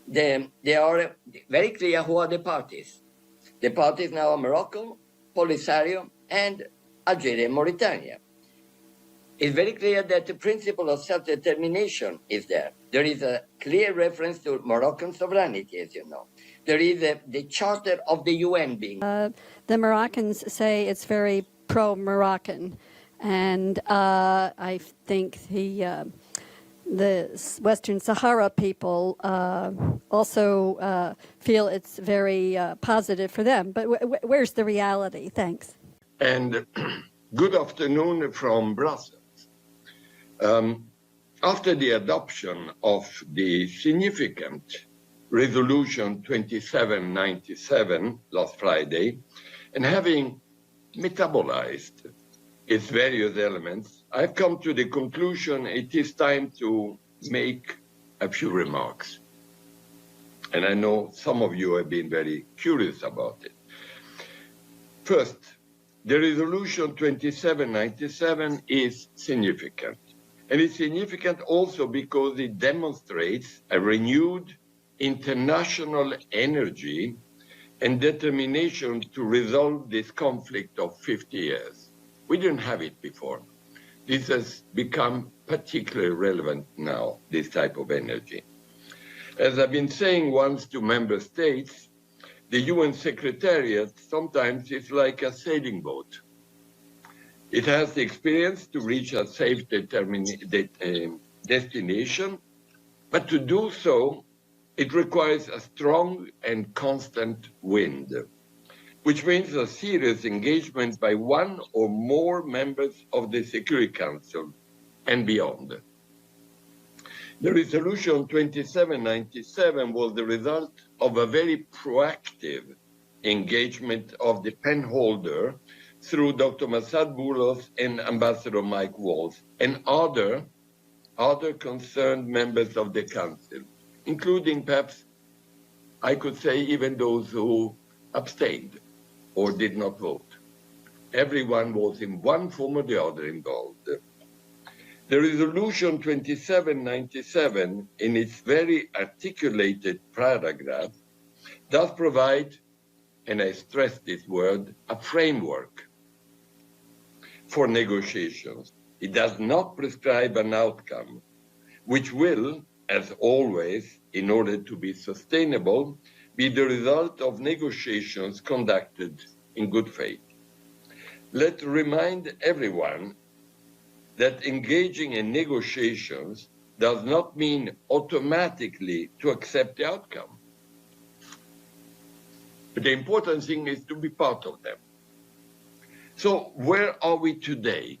they are very clear who are the parties. The parties now are Morocco, Polisario, and Algeria and Mauritania. It's very clear that the principle of self-determination is there. There is a clear reference to Moroccan sovereignty, as you know. There is the Charter of the UN being. The Moroccans say it's very pro-Moroccan, and I think the Western Sahara people also feel it's very positive for them. But where's the reality? Thanks. And good afternoon from Brussels. After the adoption of the significant Resolution 2797 last Friday, and having metabolized its various elements, I've come to the conclusion it is time to make a few remarks. And I know some of you have been very curious about it. First, the Resolution 2797 is significant. And it's significant also because it demonstrates a renewed international energy and determination to resolve this conflict of 50 years. We didn't have it before. This has become particularly relevant now, this type of energy. As I've been saying once to member states, the UN Secretariat sometimes is like a sailing boat. It has the experience to reach a safe destination, but to do so, it requires a strong and constant wind, which means a serious engagement by one or more members of the Security Council and beyond. The Resolution 2797 was the result of a very proactive engagement of the pen holder through Dr. Massad Boulos and Ambassador Mike Waltz and other concerned members of the Council, including perhaps, I could say, even those who abstained or did not vote. Everyone was in one form or the other involved. The Resolution 2797, in its very articulated paragraph, does provide, and I stress this word, a framework for negotiations. It does not prescribe an outcome, which will, as always, in order to be sustainable, be the result of negotiations conducted in good faith. Let's remind everyone that engaging in negotiations does not mean automatically to accept the outcome. But the important thing is to be part of them. So where are we today?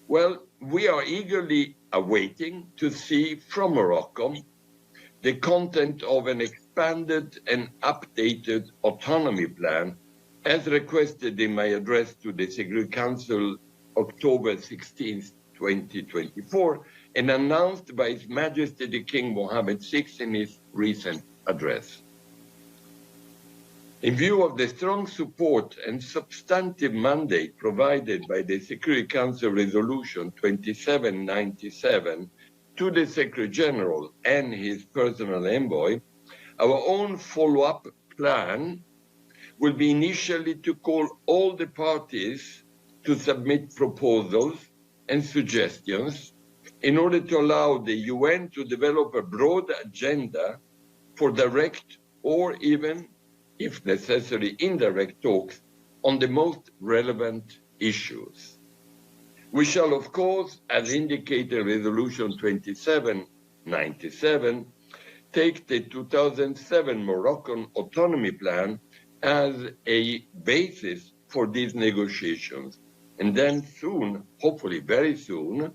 Well, we are eagerly awaiting to see from Morocco the content of an expanded and updated autonomy plan as requested in my address to the Security Council October 16, 2024, and announced by His Majesty the King Mohammed VI in his recent address. In view of the strong support and substantive mandate provided by the Security Council Resolution 2797 to the Secretary General and his personal envoy, our own follow-up plan will be initially to call all the parties to submit proposals and suggestions in order to allow the UN to develop a broad agenda for direct or even, if necessary, indirect talks on the most relevant issues. We shall, of course, as indicated in Resolution 2797, take the 2007 Moroccan Autonomy Plan as a basis for these negotiations, and then soon, hopefully very soon,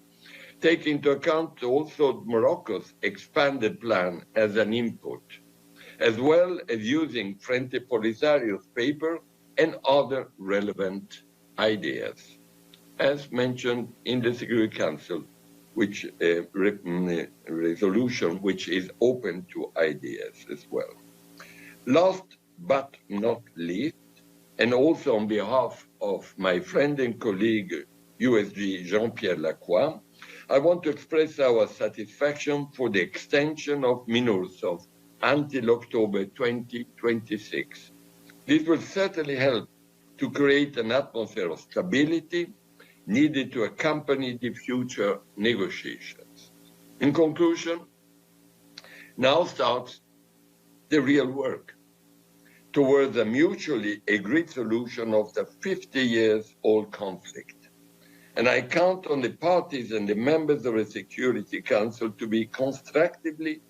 take into account also Morocco's expanded plan as an input, as well as using Frente Polisario's paper and other relevant ideas, as mentioned in the Security Council, which resolution which is open to ideas as well. Last but not least, and also on behalf of my friend and colleague, USG Jean-Pierre Lacroix, I want to express our satisfaction for the extension of MINURSO's until October 2026. This will certainly help to create an atmosphere of stability needed to accompany the future negotiations. In conclusion, now starts the real work towards a mutually agreed solution of the 50-year-old conflict. And I count on the parties and the members of the Security Council to be constructively,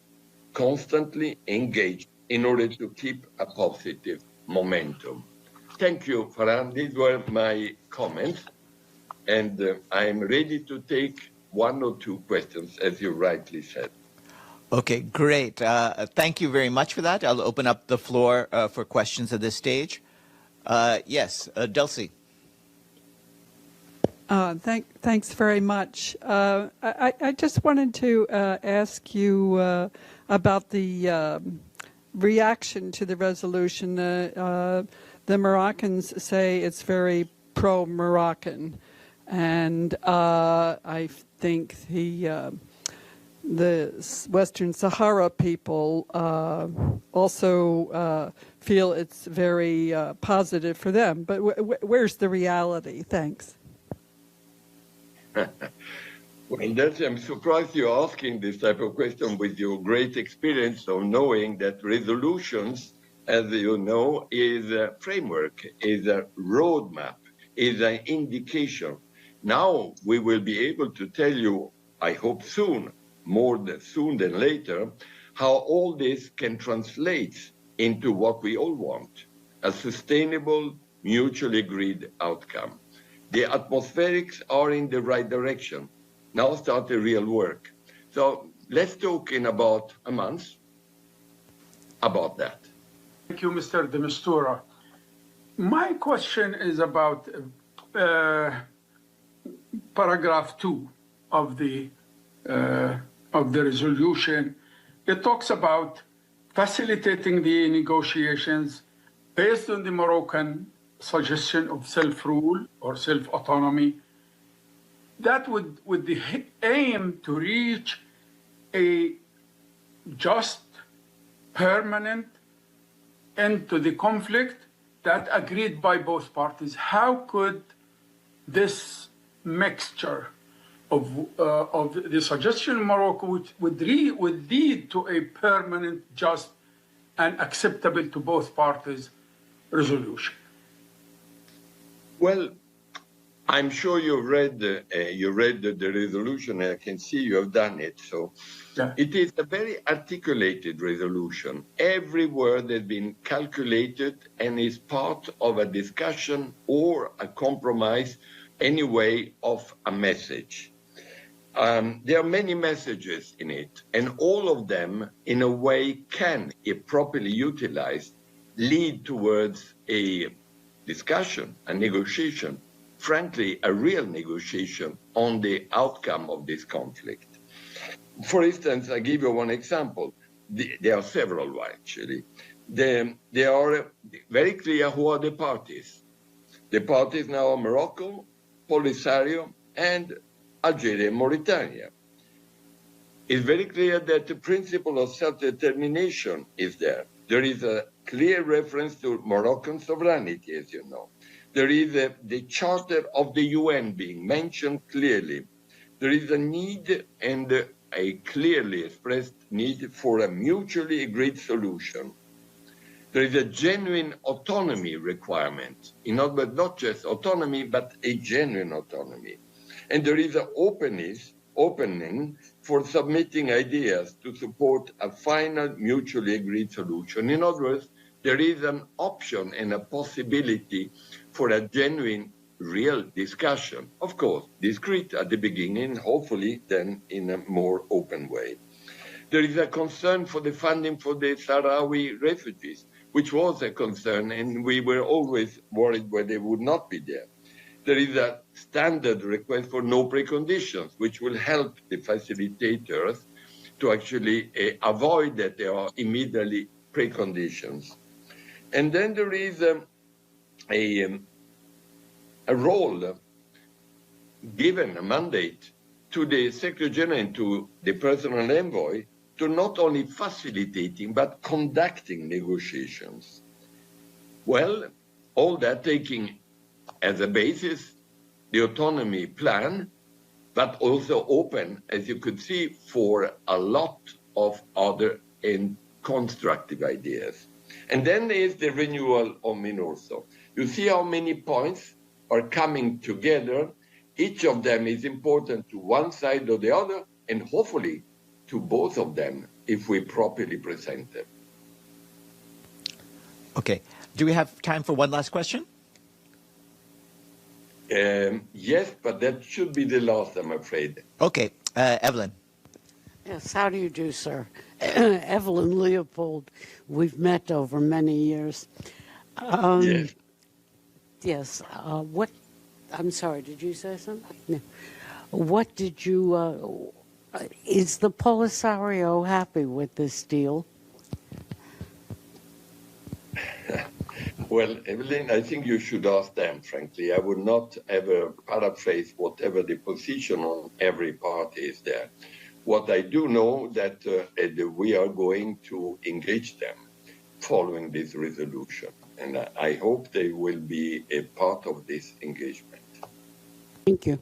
constantly engaged in order to keep a positive momentum. Thank you, Farhan. These were my comments, and I'm ready to take one or two questions, as you rightly said. Okay, great. Thank you very much for that. I'll open up the floor for questions at this stage. Yes, Dulcie. Thanks very much. I just wanted to ask you about the reaction to the resolution. The Moroccans say it's very pro-Moroccan, and I think the Western Sahara people also feel it's very positive for them. But where's the reality? Thanks. Well, I'm surprised you're asking this type of question with your great experience of knowing that resolutions, as you know, is a framework, is a roadmap, is an indication. Now we will be able to tell you, I hope soon, more soon than later, how all this can translate into what we all want, a sustainable, mutually agreed outcome. The atmospherics are in the right direction. Now start the real work. So let's talk in about a month about that. Thank you, Mr. de Mistora. My question is about paragraph 2 of the resolution. It talks about facilitating the negotiations based on the Moroccan suggestion of self-rule or self-autonomy. That would the aim to reach a just, permanent end to the conflict that agreed by both parties. How could this mixture of the suggestion in Morocco would lead to a permanent, just, and acceptable to both parties resolution? Well, I'm sure you read the resolution. I can see you have done it. So yeah. It is a very articulated resolution. Every word has been calculated and is part of a discussion or a compromise, anyway, of a message. There are many messages in it, and all of them, in a way, can, if properly utilized, lead towards a discussion, a negotiation, frankly, a real negotiation on the outcome of this conflict. For instance, I give you one example. There are several, actually. They are very clear who are the parties. The parties now are Morocco, Polisario, and Algeria and Mauritania. It's very clear that the principle of self-determination is there. There is a clear reference to Moroccan sovereignty, as you know. There is the Charter of the UN being mentioned clearly. There is a need and a clearly expressed need for a mutually agreed solution. There is a genuine autonomy requirement. In other words, not just autonomy, but a genuine autonomy. And there is an opening for submitting ideas to support a final mutually agreed solution. In other words, there is an option and a possibility for a genuine, real discussion. Of course, discreet at the beginning, hopefully then in a more open way. There is a concern for the funding for the Sahrawi refugees, which was a concern, and we were always worried where they would not be there. There is a standard request for no preconditions, which will help the facilitators to actually avoid that there are immediately preconditions. And then there is a role given, a mandate to the Secretary General and to the personal envoy to not only facilitating but conducting negotiations. Well, all that taking as a basis the autonomy plan, but also open, as you could see, for a lot of other and constructive ideas. And then there is the renewal of MINURSO. You see how many points are coming together. Each of them is important to one side or the other, and hopefully to both of them if we properly present them. Okay. Do we have time for one last question? Yes, but that should be the last, I'm afraid. Okay. Evelyn. Yes, how do you do, sir? Evelyn Leopold. We've met over many years. Yes. Yes. What? I'm sorry. Did you say something? No. What did you? Is the Polisario happy with this deal? Well, Evelyn, I think you should ask them, frankly. I would not ever paraphrase whatever the position on every party is there. What I do know that we are going to engage them following this resolution. And I hope they will be a part of this engagement. Thank you.